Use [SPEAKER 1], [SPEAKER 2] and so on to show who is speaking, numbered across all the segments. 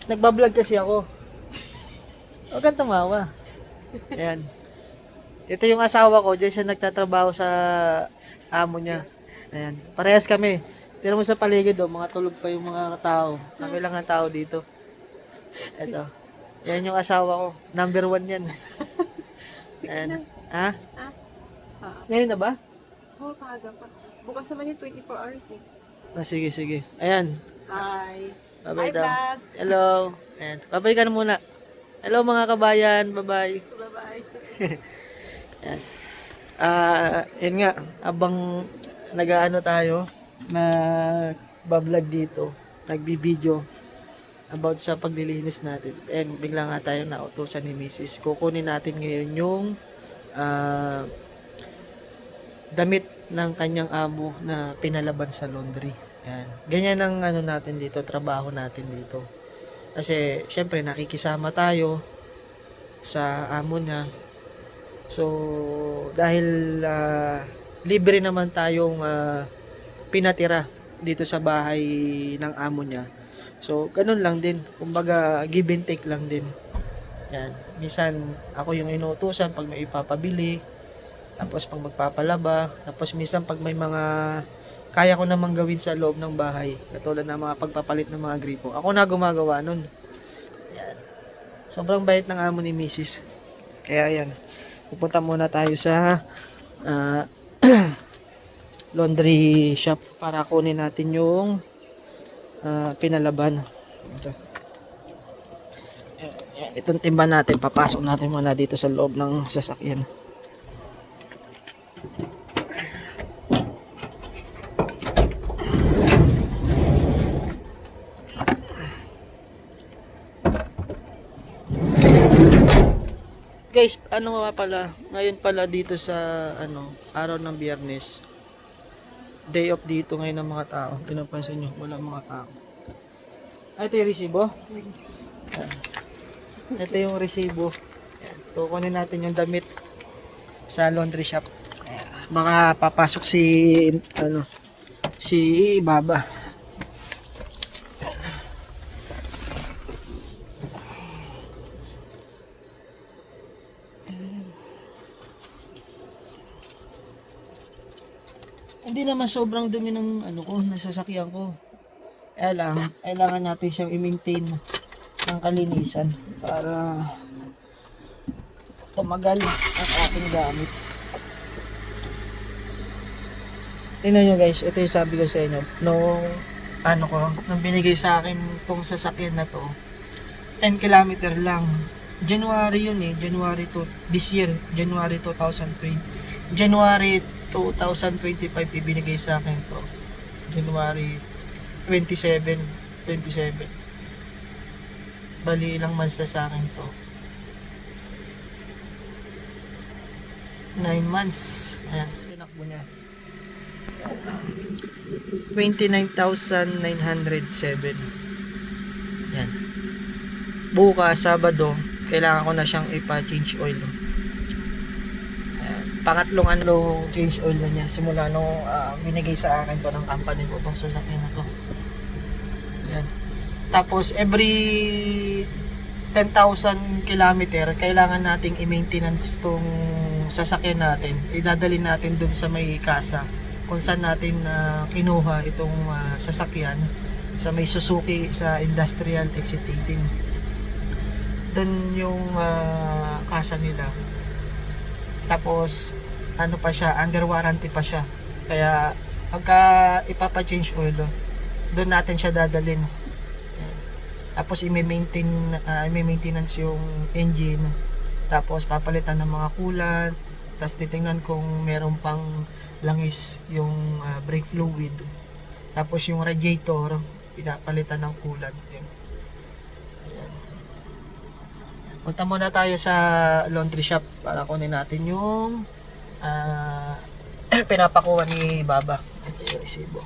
[SPEAKER 1] Nagbablog kasi ako. Huwag kang tumawa. Ayan. Ito yung asawa ko, diyan siya nagtatrabaho sa amo niya. Ayan. Parehas kami. Tira mo sa paligid mga tulog pa yung mga tao. Kami lang ang tao dito. Ito. Yan yung asawa ko. Number 1 yan. Ayan. Ha? Ngayon na ba?
[SPEAKER 2] Oo, maaga pa. Bukas naman yung 24 hours eh.
[SPEAKER 1] Sige, sige. Ayan.
[SPEAKER 2] Hi.
[SPEAKER 1] Bye-bye
[SPEAKER 2] Hi,
[SPEAKER 1] daw.
[SPEAKER 2] vlog.
[SPEAKER 1] Hello. Ayan. Bye-bye ka na muna. Hello mga kabayan. Bye-bye.
[SPEAKER 2] Bye-bye.
[SPEAKER 1] Ayan. Yun nga. Abang nag-ano tayo, nag-vlog dito, nagbi-video about sa paglilinis natin. And bigla nga tayo nautusan ni Mrs. Kukunin natin ngayon yung damit ng kanyang amo na pinalaban sa laundry. Yan. Ganyan ang ano natin dito, trabaho natin dito. Kasi syempre nakikisama tayo sa amo niya. So dahil libre naman tayong pinatira dito sa bahay ng amo niya. So ganun lang din. Kumbaga give and take lang din. Yan. Minsan ako yung inuutusan pag may ipapabili. Tapos pag magpapalaba, tapos minsan pag may mga kaya ko namang gawin sa loob ng bahay, katulad ng mga pagpapalit ng mga gripo, ako na gumagawa nun. Yan. Sobrang bait ng amo ni Mrs. Kaya yan, pupunta muna tayo sa laundry shop para kunin natin yung pinalaban. Ito. Yan, itong timba natin, papasok natin muna dito sa loob ng sasakyan. Guys, ano nga pala, ngayon pala dito sa araw ng Biyernes, day off dito ngayon ng mga tao. Pinapansin nyo, wala mga tao. Ito yung resibo. Ito yung resibo. Kukunin natin yung damit sa laundry shop. Baka papasok si Baba. Hindi naman sobrang dumi ng nasasakyan ko. Kailangan natin siyang i-maintain ng kalinisan para tumagal ang ating gamit. Tingnan nyo guys, ito yung sabi ko sa inyo. Nung binigay sa akin tong sasakyan na to, 10 kilometer lang. January yun January this year, January 2020. January 2025 ibinigay sa akin to. January 27. Bali ilang months na sa akin to. 9 months. Ayan, tinakbo niya. 29,907. Yan. Bukas, Sabado, kailangan ko na siyang ipa-change oil. Pangatlong change oil na niya simula nung binigay sa akin to ng company ko tong sasakyan na to. Yan. Tapos every 10,000 kilometer kailangan nating i-maintenance tong sasakyan natin. Idadalhin natin dun sa may kasa kung saan natin kinuha itong sasakyan sa may Suzuki sa Industrial Exit 18. Dun yung kasa nila. Tapos pa siya, under warranty pa siya. Kaya pagka ipapa-change oil, doon natin siya dadalhin. Tapos i-maintenance yung engine. Tapos papalitan ng mga coolant. Tapos titingnan kung meron pang langis yung brake fluid. Tapos yung radiator, pinapalitan ng coolant. Ayan. Punta muna tayo sa laundry shop para kunin natin yung pinapakuha ni Baba. Ito yung resibo.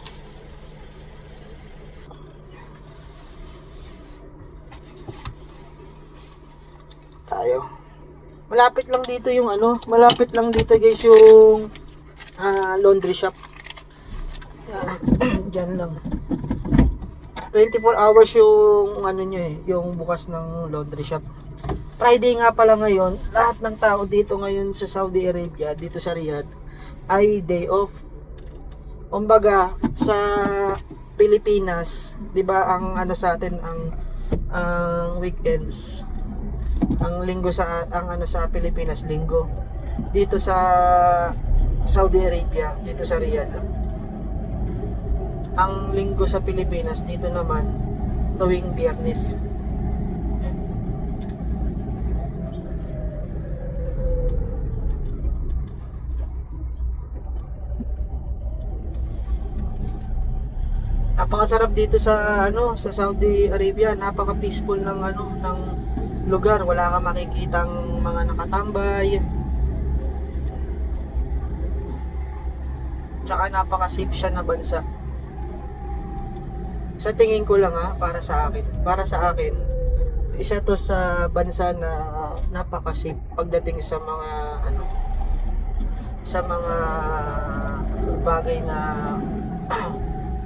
[SPEAKER 1] Tayo. Malapit lang dito yung malapit lang dito guys yung laundry shop. Diyan lang. 24 hours yung ano nyo eh, yung bukas ng laundry shop. Friday nga pala ngayon, lahat ng tao dito ngayon sa Saudi Arabia, dito sa Riyadh, ay day off. Kumbaga, sa Pilipinas, 'di ba, ang ano sa atin ang weekends, ang linggo ang ano sa Pilipinas, linggo. Dito sa Saudi Arabia, dito sa Riyadh, ang linggo sa Pilipinas, dito naman tuwing Biyernes. Napakasarap dito sa ano, sa Saudi Arabia. Napaka-peaceful ng ano, ng lugar. Wala kang makikitang mga nakatambay. Tsaka napaka-safe siya na bansa. Sa tingin ko lang para sa akin. Para sa akin, isa to sa bansa na napaka-safe pagdating sa mga ano, sa mga bagay na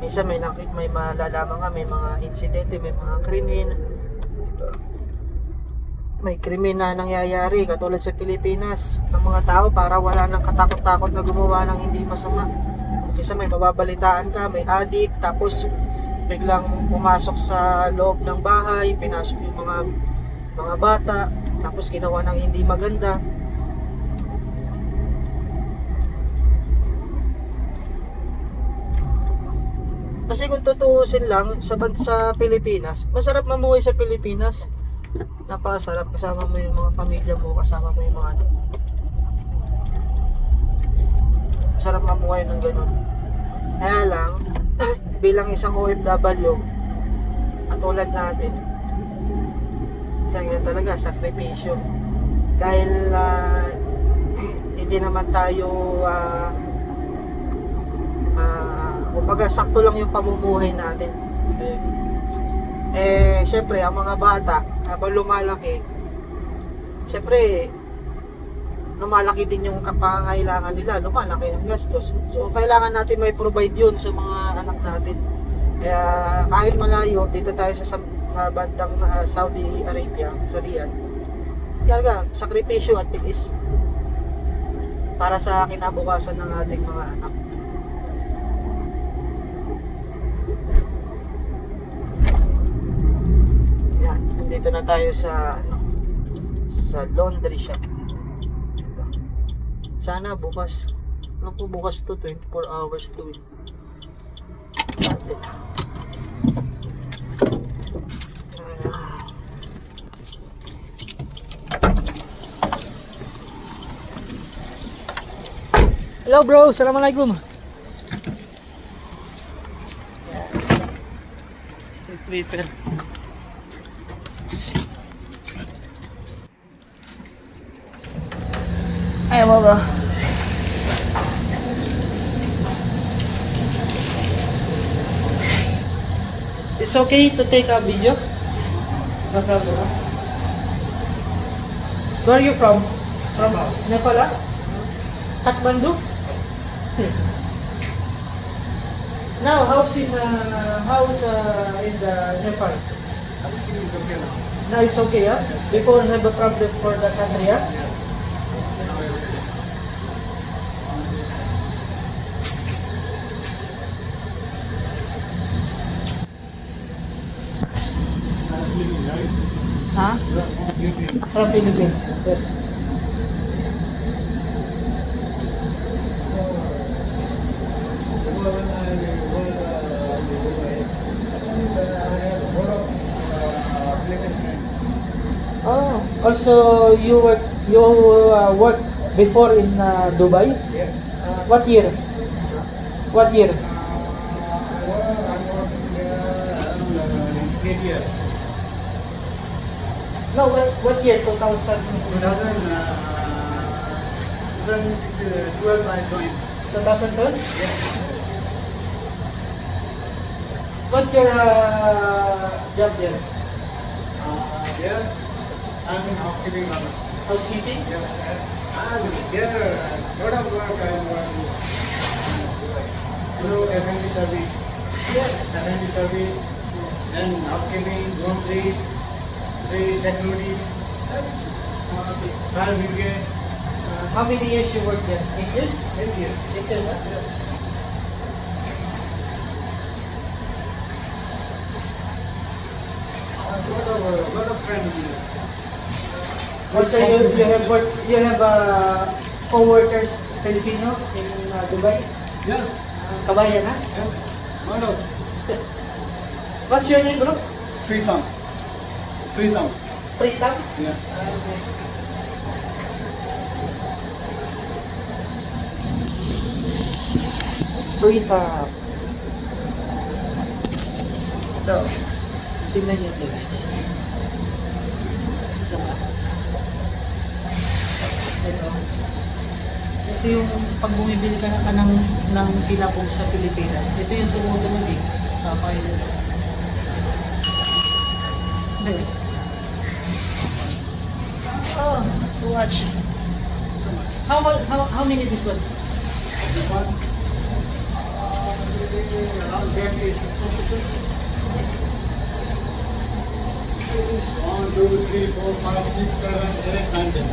[SPEAKER 1] minsan may malalaman ka, may mga insidente, may mga krimen. May krimen na nangyayari katulad sa Pilipinas ng mga tao para wala nang katakot-takot na gumawa ng hindi masama. Kasi may mababalitaan ka, may addict, tapos biglang pumasok sa loob ng bahay, pinasok yung mga bata, tapos ginawa ng hindi maganda. Kasi kung tutuusin lang sa Pilipinas, masarap mamuhay sa Pilipinas. Napakasarap, kasama mo yung mga pamilya mo, kasama mo yung mga ano. Masarap mamuhay ng ganun. Kaya lang, bilang isang OFW, katulad natin, ganyan talaga, sakripisyo. Dahil hindi naman tayo kumbaga sakto lang yung pamumuhay natin. Syempre ang mga bata habang lumalaki, syempre lumalaki din yung pangangailangan nila, lumalaki ang gastos. So kailangan natin may provide yun sa mga anak natin. Kaya kahit malayo dito tayo sa bandang Saudi Arabia, sa Riyadh, talaga sakripisyo at tiis para sa kinabukasan ng ating mga anak. Dito na tayo sa sa laundry shop. Sana bukas. Alam ko bukas to, 24 hours to. Natin. Hello bro, assalamualaikum. Street wafer. Ayan mo bro. It's okay to take a video? No problem. Where are you from? From Nepal? Kathmandu? Now, how's in the Nepal? Now it's okay, huh? Before have a problem for the country, huh? Huh? From Philippines, yes. Oh, also you work before in Dubai?
[SPEAKER 3] Yes.
[SPEAKER 1] What year? What year?
[SPEAKER 3] I'm working there 8 years.
[SPEAKER 1] No, what year? 2000?
[SPEAKER 3] 2006, 12 I joined.
[SPEAKER 1] 2012?
[SPEAKER 3] Yes.
[SPEAKER 1] What your job there?
[SPEAKER 3] There, I'm in housekeeping.
[SPEAKER 1] Housekeeping?
[SPEAKER 3] Yes. And there, lot of work I'm working. Through F&B service.
[SPEAKER 1] Yeah.
[SPEAKER 3] F&B service, then housekeeping, laundry, the security, fire brigade,
[SPEAKER 1] How many years you work there? 8 years?
[SPEAKER 3] 8 years.
[SPEAKER 1] 8 years, huh?
[SPEAKER 3] Yes. Lot of friends here.
[SPEAKER 1] Also, you have co-workers Filipino in Dubai?
[SPEAKER 3] Yes.
[SPEAKER 1] Kabayan, ha?
[SPEAKER 3] Yes. Lot of.
[SPEAKER 1] What's your name, bro?
[SPEAKER 3] Pritam. Pritam.
[SPEAKER 1] Pritam?
[SPEAKER 3] Yes.
[SPEAKER 1] Pritam. Ito. Tingnan niyo ito, guys. Ito ba? Ito. Ito yung pag bumibili ka ng pinabog sa Pilipinas. Ito yung tumutunog eh. Sa pilot. Hindi. Oh, to watch. How many this one?
[SPEAKER 3] This one. Around 10 is 1, 2, 3, 4, 5, 6, 7, 8, 9, 10.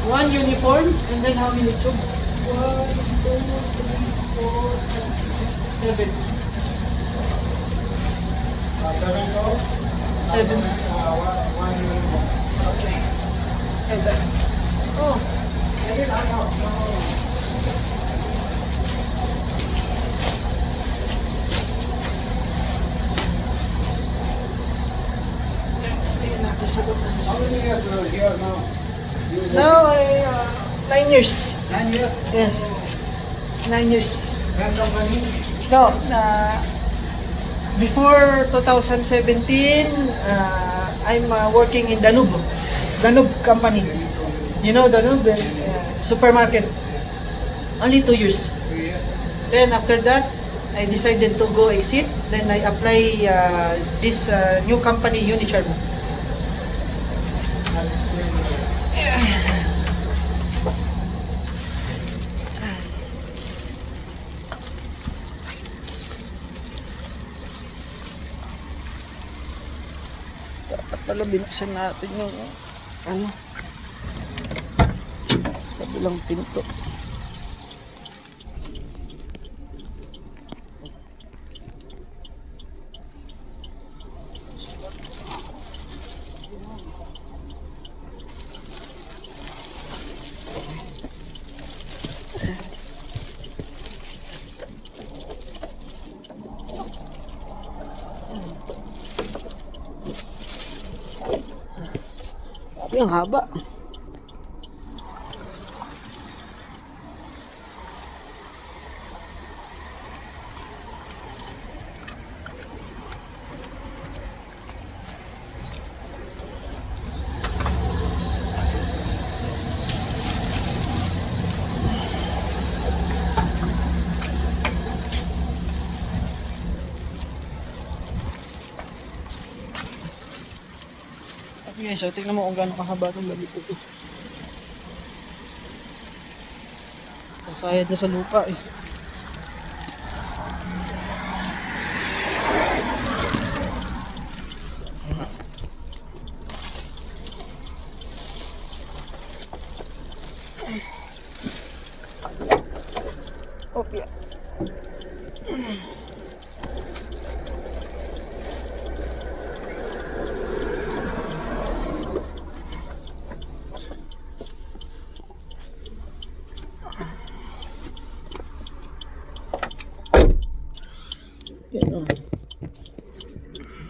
[SPEAKER 1] One uniform, and then how many tube? 1, 2, 3, 4, 5, 6, 7.
[SPEAKER 3] 7 crore.
[SPEAKER 1] 7.
[SPEAKER 3] One uniform.
[SPEAKER 1] Okay. And then, oh, tingnan natin, sagot na
[SPEAKER 3] How
[SPEAKER 1] sa
[SPEAKER 3] many years are here now? You work
[SPEAKER 1] Now, 9 years.
[SPEAKER 3] 9 years.
[SPEAKER 1] Yes. 9 years.
[SPEAKER 3] Same company?
[SPEAKER 1] No, before 2017, I'm working in Danube. Danube company. You know Danube? Supermarket. Only 2 years.
[SPEAKER 3] 2 years.
[SPEAKER 1] Then after that, I decided to go exit. Then I apply this new company, Unicharm. Dapat pala binuksan natin yung ano, kabilang pinto. Yung haba. Okay, so tingnan mo kung gaano kahaba itong lalit ito. Sasayad na sa lupa eh. Opya. Yan o.